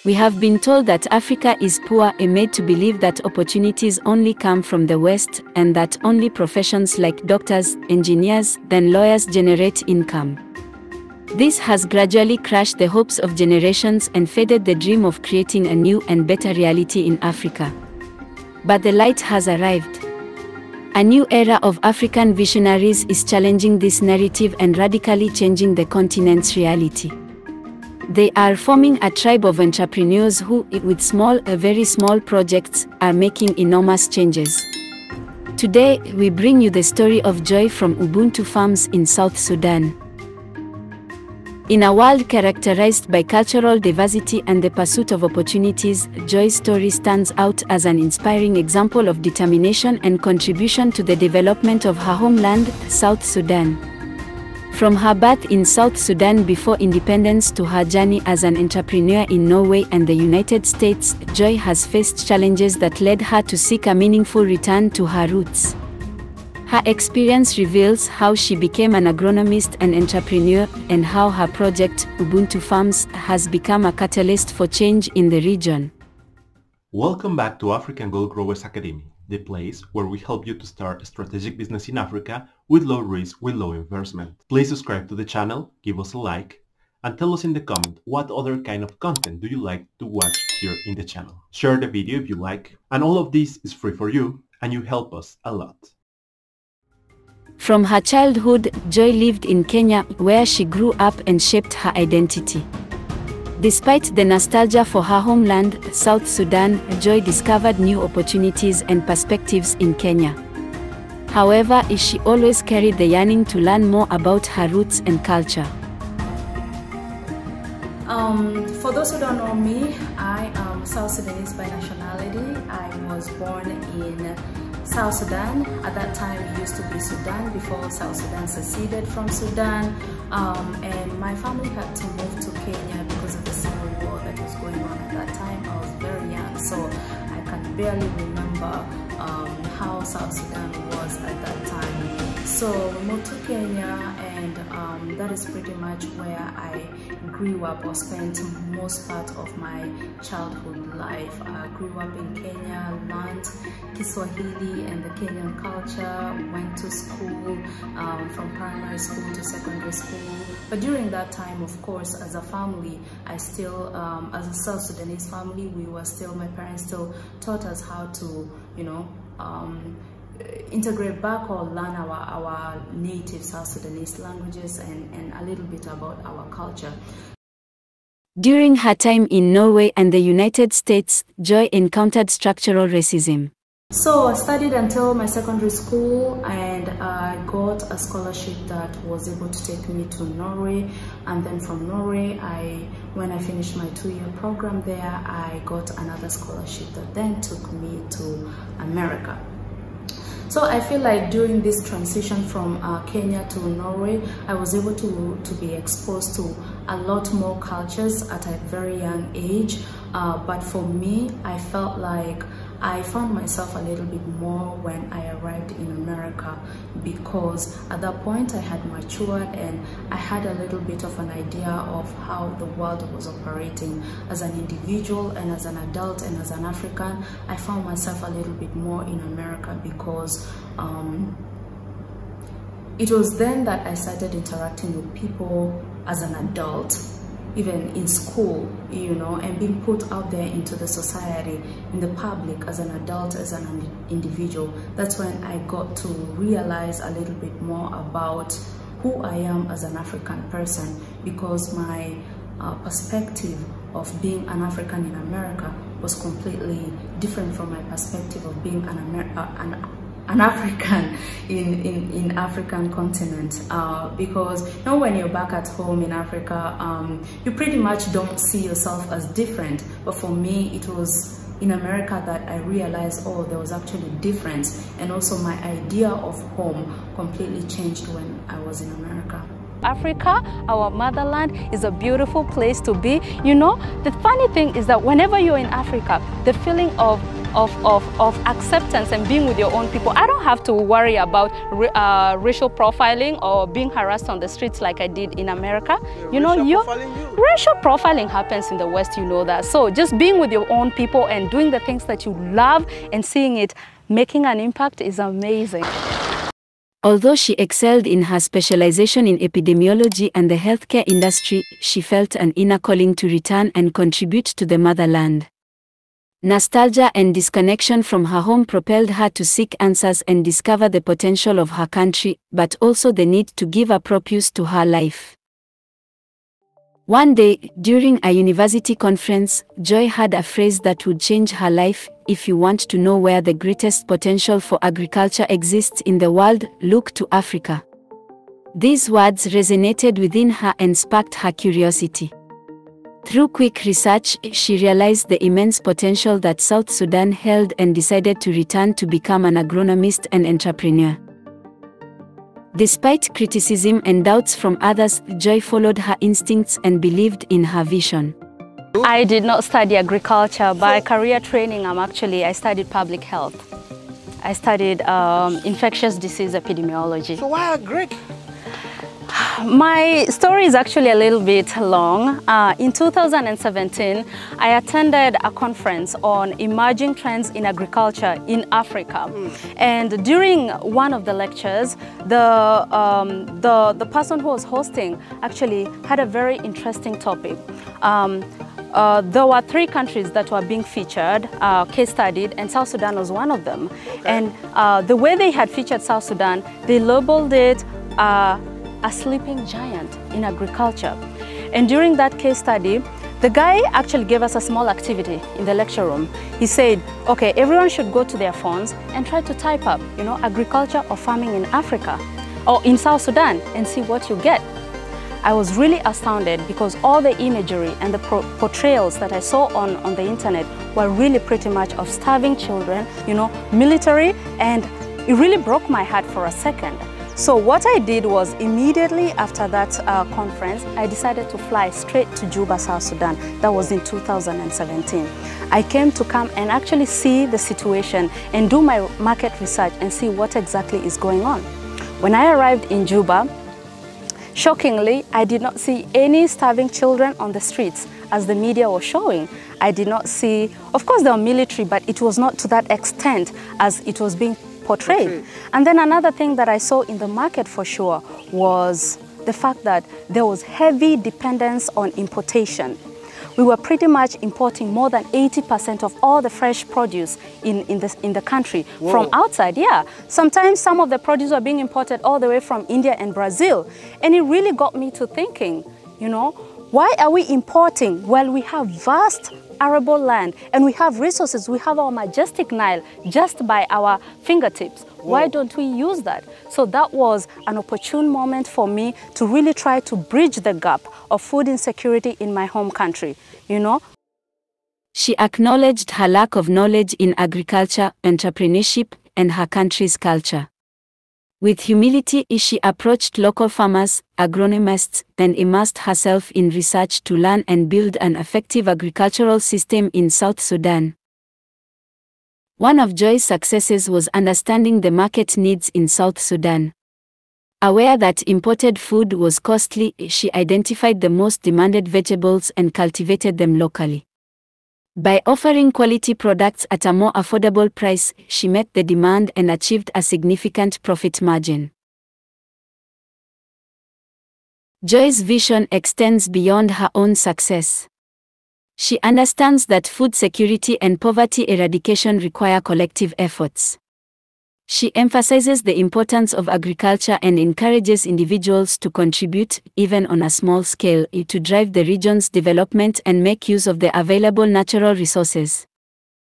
We have been told that Africa is poor and made to believe that opportunities only come from the West and that only professions like doctors, engineers, then lawyers generate income. This has gradually crushed the hopes of generations and faded the dream of creating a new and better reality in Africa. But the light has arrived. A new era of African visionaries is challenging this narrative and radically changing the continent's reality. They are forming a tribe of entrepreneurs who, with very small projects, are making enormous changes. Today, we bring you the story of Joy from Ubuntu Farms in South Sudan. In a world characterized by cultural diversity and the pursuit of opportunities, Joy's story stands out as an inspiring example of determination and contribution to the development of her homeland, South Sudan. From her birth in South Sudan before independence to her journey as an entrepreneur in Norway and the United States, Joy has faced challenges that led her to seek a meaningful return to her roots. Her experience reveals how she became an agronomist and entrepreneur, and how her project, Ubuntu Farms, has become a catalyst for change in the region. Welcome back to African Gold Growers Academy, the place where we help you to start a strategic business in Africa with low risk, with low investment. Please subscribe to the channel, give us a like, and tell us in the comment what other kind of content do you like to watch here in the channel. Share the video if you like, and all of this is free for you, and you help us a lot. From her childhood, Joy lived in Kenya, where she grew up and shaped her identity. Despite the nostalgia for her homeland, South Sudan, Joy discovered new opportunities and perspectives in Kenya. However, she always carried the yearning to learn more about her roots and culture. For those who don't know me, I am South Sudanese by nationality. I was born in South Sudan. At that time it used to be Sudan before South Sudan seceded from Sudan, and my family had to move to Kenya because of the civil war that was going on at that time. I was very young, so I can barely remember how South Sudan was at that time. So we moved to Kenya, and that is pretty much where I grew up or spent most part of my childhood life. I grew up in Kenya, learned Kiswahili and the Kenyan culture, went to school from primary school to secondary school. But during that time, of course, as a family, I still, as a South Sudanese family, my parents still taught us how to, integrate back or learn our native South Sudanese languages and a little bit about our culture. During her time in Norway and the United States, Joy encountered structural racism. So I studied until my secondary school, and I got a scholarship that was able to take me to Norway. And then from Norway, when I finished my 2-year program there, I got another scholarship that then took me to America. So I feel like during this transition from Kenya to Norway, I was able to be exposed to a lot more cultures at a very young age. But for me, I felt like I found myself a little bit more when I arrived in America, because at that point I had matured and I had a little bit of an idea of how the world was operating. As an individual and as an adult and as an African, I found myself a little bit more in America, because it was then that I started interacting with people as an adult, even in school, and being put out there into the society, in the public, as an adult, as an individual. That's when I got to realize a little bit more about who I am as an African person, because my perspective of being an African in America was completely different from my perspective of being an African in African continent, because when you're back at home in Africa, you pretty much don't see yourself as different. But for me, it was in America that I realized, oh, there was actually a difference, and also my idea of home completely changed when I was in America. Africa, our motherland, is a beautiful place to be. The funny thing is that whenever you're in Africa, the feeling of of acceptance and being with your own people. I don't have to worry about racial profiling or being harassed on the streets like I did in America. Racial profiling happens in the West, you know that. So just being with your own people and doing the things that you love and seeing it making an impact is amazing. Although she excelled in her specialization in epidemiology and the healthcare industry, she felt an inner calling to return and contribute to the motherland. Nostalgia and disconnection from her home propelled her to seek answers and discover the potential of her country, but also the need to give a purpose to her life. One day, during a university conference, Joy heard a phrase that would change her life: "If you want to know where the greatest potential for agriculture exists in the world, look to Africa." These words resonated within her and sparked her curiosity. Through quick research, she realized the immense potential that South Sudan held and decided to return to become an agronomist and entrepreneur. Despite criticism and doubts from others, Joy followed her instincts and believed in her vision. I did not study agriculture. By career training, I studied public health. I studied infectious disease epidemiology. So why agric? My story is actually a little bit long. In 2017, I attended a conference on emerging trends in agriculture in Africa. And during one of the lectures, the person who was hosting actually had a very interesting topic. There were 3 countries that were being featured, case studied, and South Sudan was one of them. Okay. And the way they had featured South Sudan, they labeled it a sleeping giant in agriculture. And during that case study, the guy actually gave us a small activity in the lecture room. He said, okay, everyone should go to their phones and try to type up, agriculture or farming in Africa or in South Sudan and see what you get. I was really astounded because all the imagery and the portrayals that I saw on the internet were really pretty much of starving children, military, and it really broke my heart for a second. So what I did was immediately after that conference, I decided to fly straight to Juba, South Sudan. That was in 2017. I came to come and actually see the situation and do my market research and see what exactly is going on. When I arrived in Juba, shockingly, I did not see any starving children on the streets as the media was showing. I did not see, of course, there were military, but it was not to that extent as it was being portrayed. Okay. And then another thing that I saw in the market for sure was the fact that there was heavy dependence on importation. We were pretty much importing more than 80% of all the fresh produce in the country. Whoa. From outside, yeah. Sometimes some of the produce were being imported all the way from India and Brazil. And it really got me to thinking, why are we importing while we have vast arable land and we have resources, we have our majestic Nile just by our fingertips. Whoa. Why don't we use that? So that was an opportune moment for me to really try to bridge the gap of food insecurity in my home country, She acknowledged her lack of knowledge in agriculture, entrepreneurship, and her country's culture. With humility, she approached local farmers, agronomists, and immersed herself in research to learn and build an effective agricultural system in South Sudan. One of Joy's successes was understanding the market needs in South Sudan. Aware that imported food was costly, she identified the most demanded vegetables and cultivated them locally. By offering quality products at a more affordable price, she met the demand and achieved a significant profit margin. Joy's vision extends beyond her own success. She understands that food security and poverty eradication require collective efforts. She emphasizes the importance of agriculture and encourages individuals to contribute, even on a small scale, to drive the region's development and make use of the available natural resources.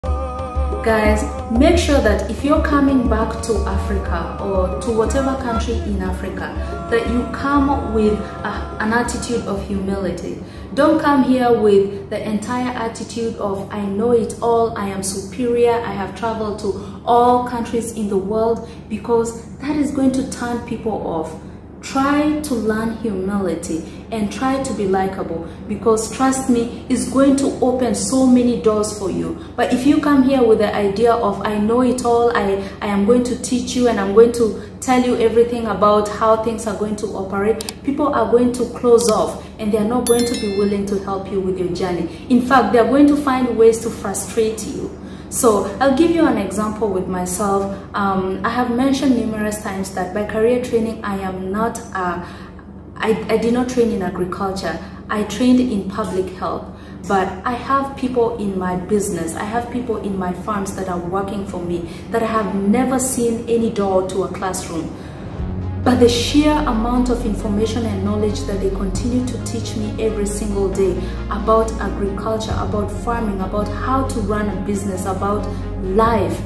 Guys, make sure that if you're coming back to Africa or to whatever country in Africa, that you come with an attitude of humility. Don't come here with the entire attitude of I know it all, I am superior, I have traveled to all countries in the world, because that is going to turn people off. try to learn humility and try to be likable, because trust me, it's going to open so many doors for you. But if you come here with the idea of I know it all, I am going to teach you and I'm going to tell you everything about how things are going to operate, people are going to close off and they're not going to be willing to help you with your journey. In fact, they're going to find ways to frustrate you. So I'll give you an example with myself. I have mentioned numerous times that by career training, I am not, I did not train in agriculture. I trained in public health. But I have people in my business, I have people in my farms that are working for me that I have never seen any door to a classroom. But the sheer amount of information and knowledge that they continue to teach me every single day about agriculture, about farming, about how to run a business, about life,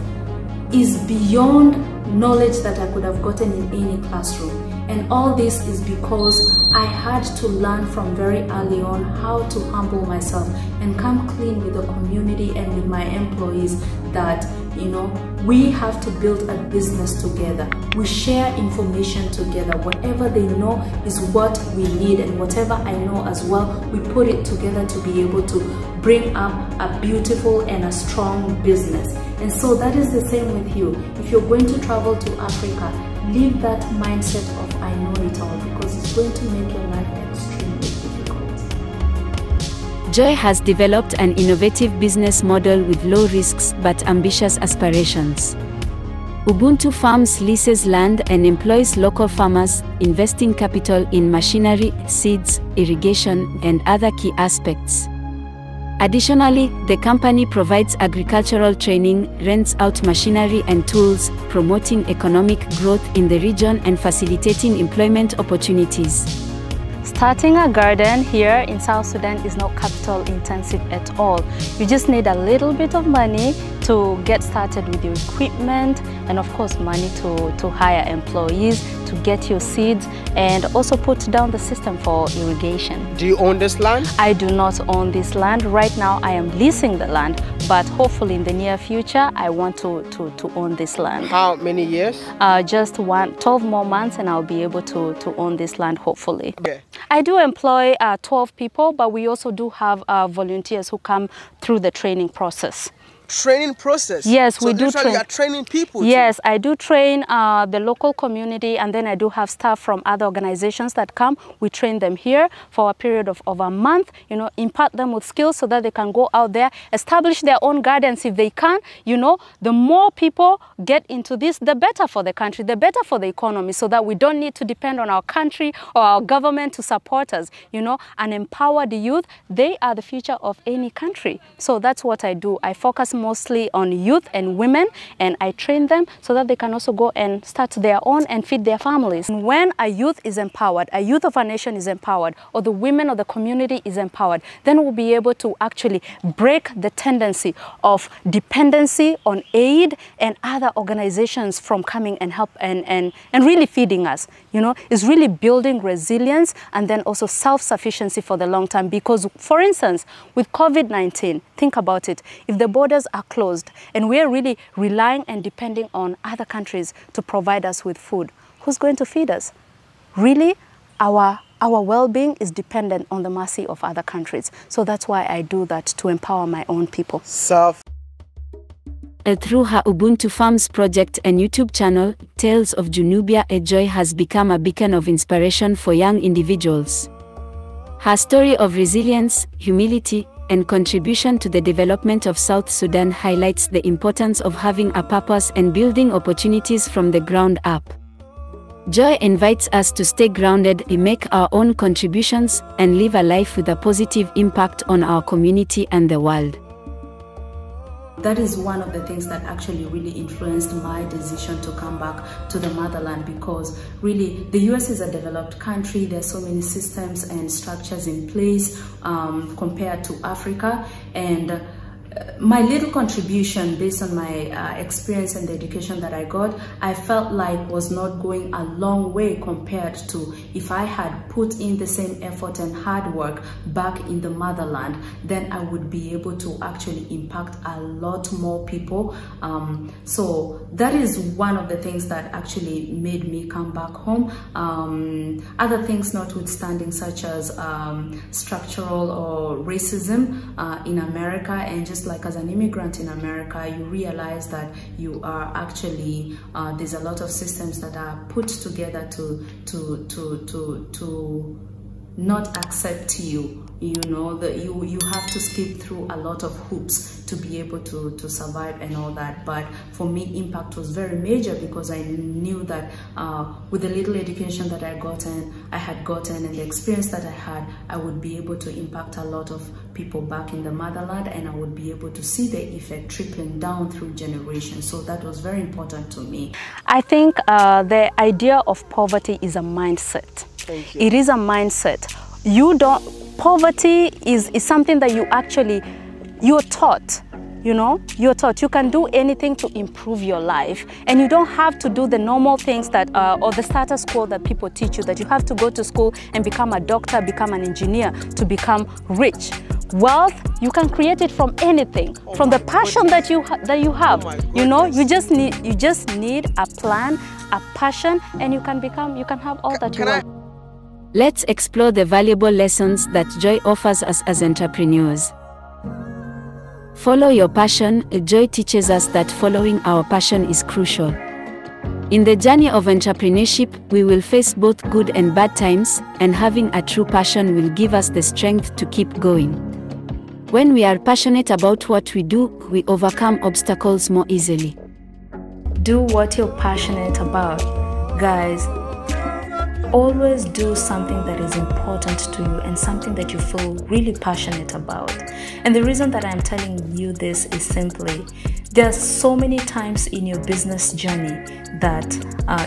is beyond knowledge that I could have gotten in any classroom. And all this is because I had to learn from very early on how to humble myself and come clean with the community and with my employees that, you know, we have to build a business together. We share information together. Whatever they know is what we need, and whatever I know as well, we put it together to be able to bring up a beautiful and a strong business. And so that is the same with you. If you're going to travel to Africa, leave that mindset of I know it all, because it's going to make your life extremely difficult. Joy has developed an innovative business model with low risks but ambitious aspirations. Ubuntu Farms leases land and employs local farmers, investing capital in machinery, seeds, irrigation, and other key aspects. Additionally, the company provides agricultural training, rents out machinery and tools, promoting economic growth in the region and facilitating employment opportunities. Starting a garden here in South Sudan is not capital intensive at all. You just need a little bit of money to get started with your equipment, and of course money to hire employees, to get your seeds, and also put down the system for irrigation. Do you own this land? I do not own this land. Right now I am leasing the land, but hopefully in the near future I want to own this land. How many years? Just 12 more months and I'll be able to own this land, hopefully. Okay. I do employ 12 people, but we also do have volunteers who come through the training process. Training process? Yes, so we do train. You are training people? Yes, I do train the local community, and then I do have staff from other organizations that come. We train them here for a period of a month, you know, impart them with skills so that they can go out there, establish their own gardens if they can. You know, the more people get into this, the better for the country, the better for the economy, so that we don't need to depend on our country or our government to support us, you know. And empower the youth. They are the future of any country. So that's what I do. I focus mostly on youth and women, and I train them so that they can also go and start their own and feed their families. And when a youth is empowered, a youth of a nation is empowered, or the women of the community is empowered, then we'll be able to actually break the tendency of dependency on aid and other organizations from coming and help and really feeding us. You know, it's really building resilience and then also self-sufficiency for the long term. Because, for instance, with COVID-19, think about it. If the borders are closed and we're really relying and depending on other countries to provide us with food, who's going to feed us? Really, our well-being is dependent on the mercy of other countries. So that's why I do that, to empower my own people. Through her Ubuntu Farms project and YouTube channel, Tales of Junubia, Joy has become a beacon of inspiration for young individuals. Her story of resilience, humility, and contribution to the development of South Sudan highlights the importance of having a purpose and building opportunities from the ground up. Joy invites us to stay grounded, make our own contributions, and live a life with a positive impact on our community and the world. That is one of the things that actually really influenced my decision to come back to the motherland, because really the US is a developed country. There's so many systems and structures in place compared to Africa, and my little contribution based on my experience and the education that I got, I felt like was not going a long way compared to if I had put in the same effort and hard work back in the motherland, then I would be able to actually impact a lot more people. So that is one of the things that actually made me come back home. Other things notwithstanding, such as structural or racism in America, and just like as an immigrant in America, you realize that you are actually there's a lot of systems that are put together to not accept you. You know that you have to skip through a lot of hoops to be able to survive and all that. But for me, impact was very major because I knew that with the little education that I had gotten and the experience that I had, I would be able to impact a lot of people back in the motherland, and I would be able to see the effect trickling down through generations. So that was very important to me. I think the idea of poverty is a mindset. Thank you. It is a mindset. Poverty is something that you're taught. You know, you're taught you can do anything to improve your life, and you don't have to do the normal things that or the status quo that people teach you, that you have to go to school and become a doctor, become an engineer to become rich. Wealth, you can create it from anything, from the passion that you have. You know, you just need a plan, a passion, and you can have all that you want. Let's explore the valuable lessons that Joy offers us as entrepreneurs. Follow your passion. Joy teaches us that following our passion is crucial. In the journey of entrepreneurship, we will face both good and bad times, and having a true passion will give us the strength to keep going. When we are passionate about what we do, we overcome obstacles more easily. Do what you're passionate about, guys. Always do something that is important to you and something that you feel really passionate about. And the reason that I'm telling you this is simply, there are so many times in your business journey that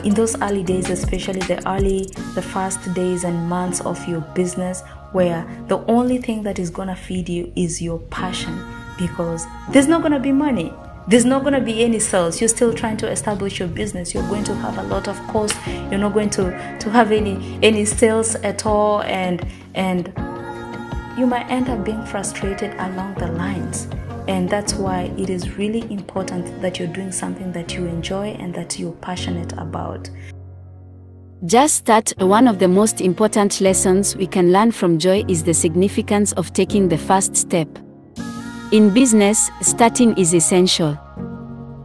in those early days, especially the first days and months of your business, where the only thing that is going to feed you is your passion, because there's not going to be money. There's not going to be any sales. You're still trying to establish your business. You're going to have a lot of costs. You're not going to have any sales at all, and you might end up being frustrated along the lines. And that's why it is really important that you're doing something that you enjoy and that you're passionate about. Just start. One of the most important lessons we can learn from Joy is the significance of taking the first step. In business, starting is essential.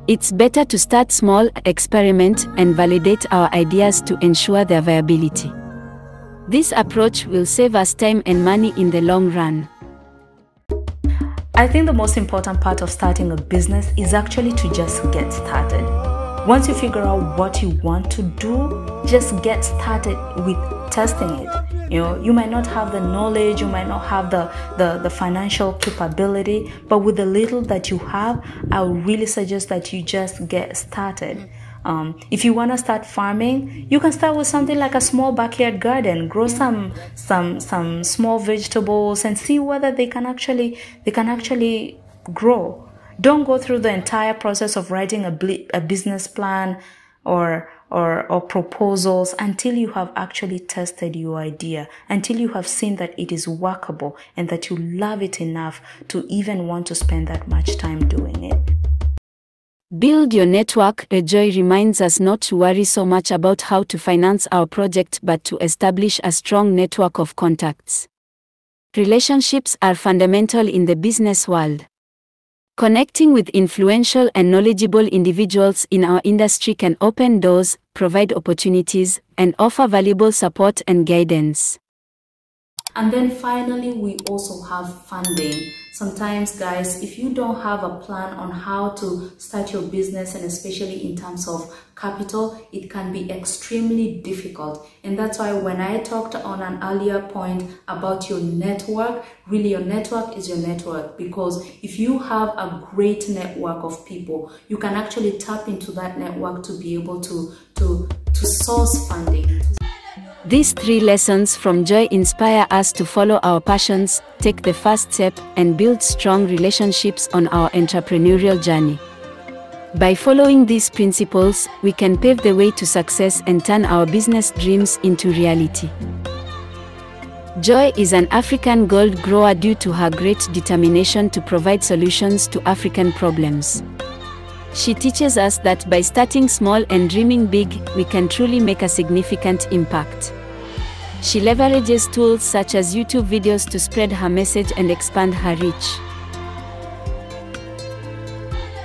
It's better to start small, experiment, and validate our ideas to ensure their viability. This approach will save us time and money in the long run. I think the most important part of starting a business is actually to just get started. Once you figure out what you want to do, just get started with testing it. You know, you might not have the knowledge, you might not have the financial capability, but with the little that you have, I would really suggest that you just get started. If you want to start farming, you can start with something like a small backyard garden. Grow some small vegetables and see whether they can actually grow. Don't go through the entire process of writing a business plan or proposals until you have actually tested your idea, until you have seen that it is workable and that you love it enough to even want to spend that much time doing it. Build your network. Joy reminds us not to worry so much about how to finance our project, but to establish a strong network of contacts. Relationships are fundamental in the business world. Connecting with influential and knowledgeable individuals in our industry can open doors, provide opportunities, and offer valuable support and guidance. And then finally, we also have funding. Sometimes, guys, if you don't have a plan on how to start your business, and especially in terms of capital, it can be extremely difficult. And that's why when I talked on an earlier point about your network, really your network is your network, because if you have a great network of people, you can actually tap into that network to be able to source funding. These 3 lessons from Joy inspire us to follow our passions, take the first step, and build strong relationships on our entrepreneurial journey. By following these principles, we can pave the way to success and turn our business dreams into reality. Joy is an African gold grower due to her great determination to provide solutions to African problems. She teaches us that by starting small and dreaming big, we can truly make a significant impact. She leverages tools such as YouTube videos to spread her message and expand her reach.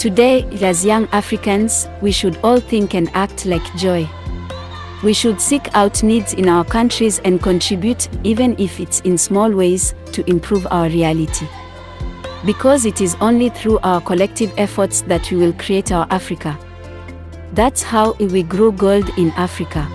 Today, as young Africans, we should all think and act like Joy. We should seek out needs in our countries and contribute, even if it's in small ways, to improve our reality. Because it is only through our collective efforts that we will create our Africa. That's how we grow gold in Africa.